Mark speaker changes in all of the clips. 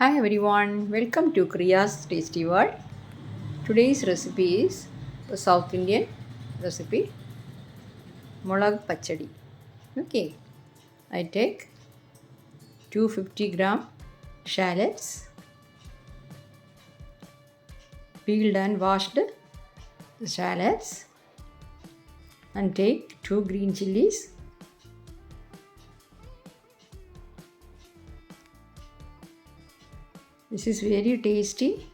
Speaker 1: Hi everyone, welcome to Kriya's Tasty World. Today's recipe is a South Indian recipe, mulak pachadi. Okay, I take 250 gram shallots, peeled and washed the shallots, and take 2 green chilies. This is very tasty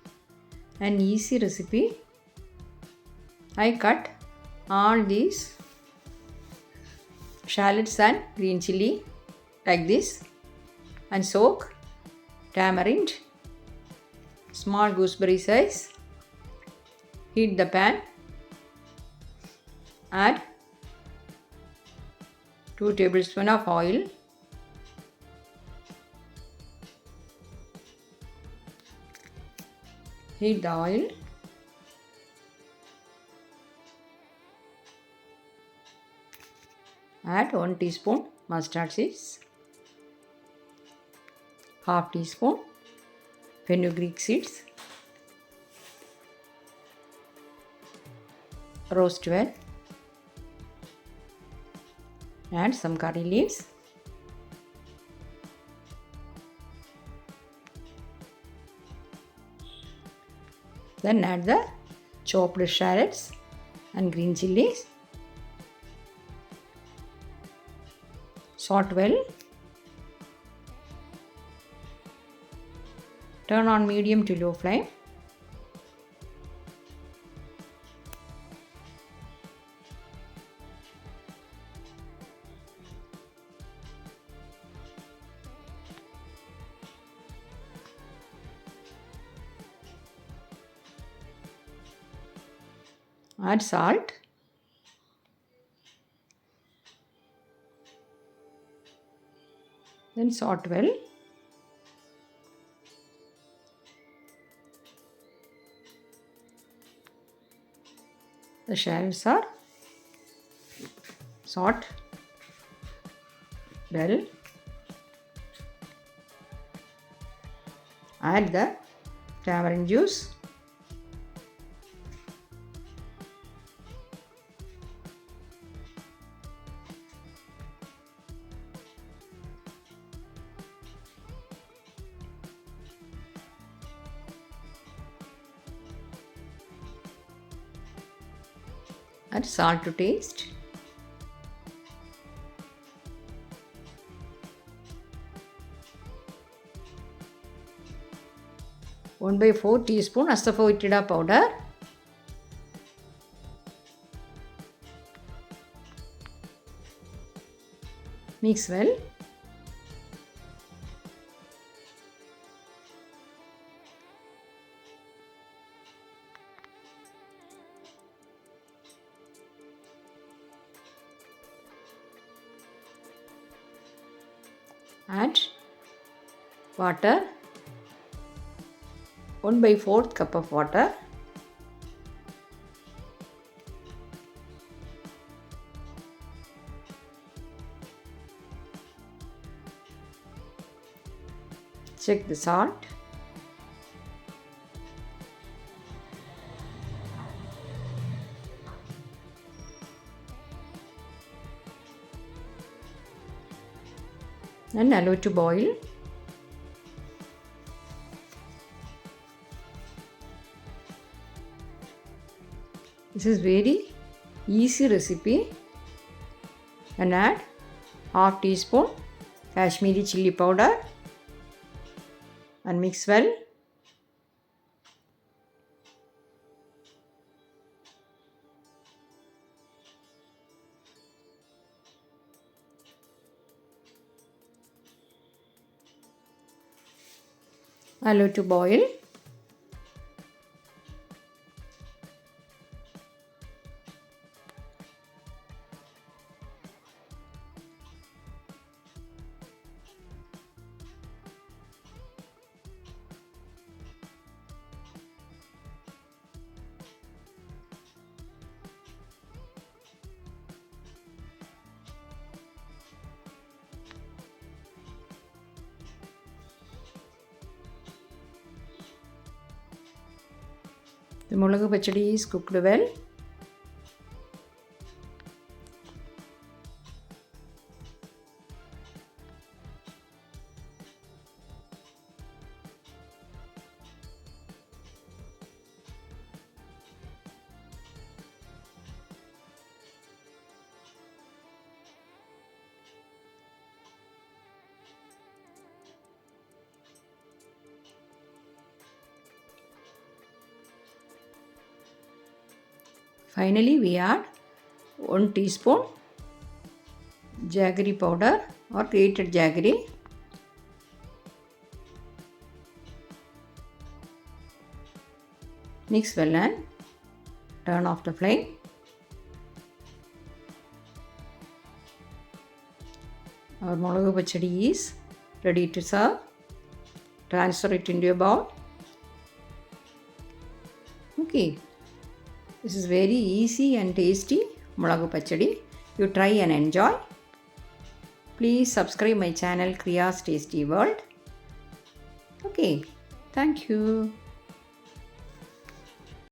Speaker 1: and easy recipe. I cut all these shallots and green chili like this and soak tamarind, small gooseberry size. Heat the pan, add 2 tablespoons of oil, heat the oil, add 1 teaspoon mustard seeds, half teaspoon fenugreek seeds, roast well, add some curry leaves, then add the chopped shallots and green chilies, salt well, turn on medium to low flame, add salt, then salt well, the shallots are salt well, add the tamarind juice, add salt to taste, one by 4 teaspoon asafoetida powder, mix well, add water, 1 by 4th cup of water, check the salt, and allow to boil. This is very easy recipe, and add half teaspoon Kashmiri chili powder and mix well. Allow to boil. The mulak pachadi is cooked well. Finally, we add 1 teaspoon jaggery powder or grated jaggery. Mix well and turn off the flame. Our mulak pachadi is ready to serve. Transfer it into a bowl. Okay. This is very easy and tasty mulak pachadi. You try and enjoy. Please subscribe my channel Kriya's Tasty World. Okay. Thank you.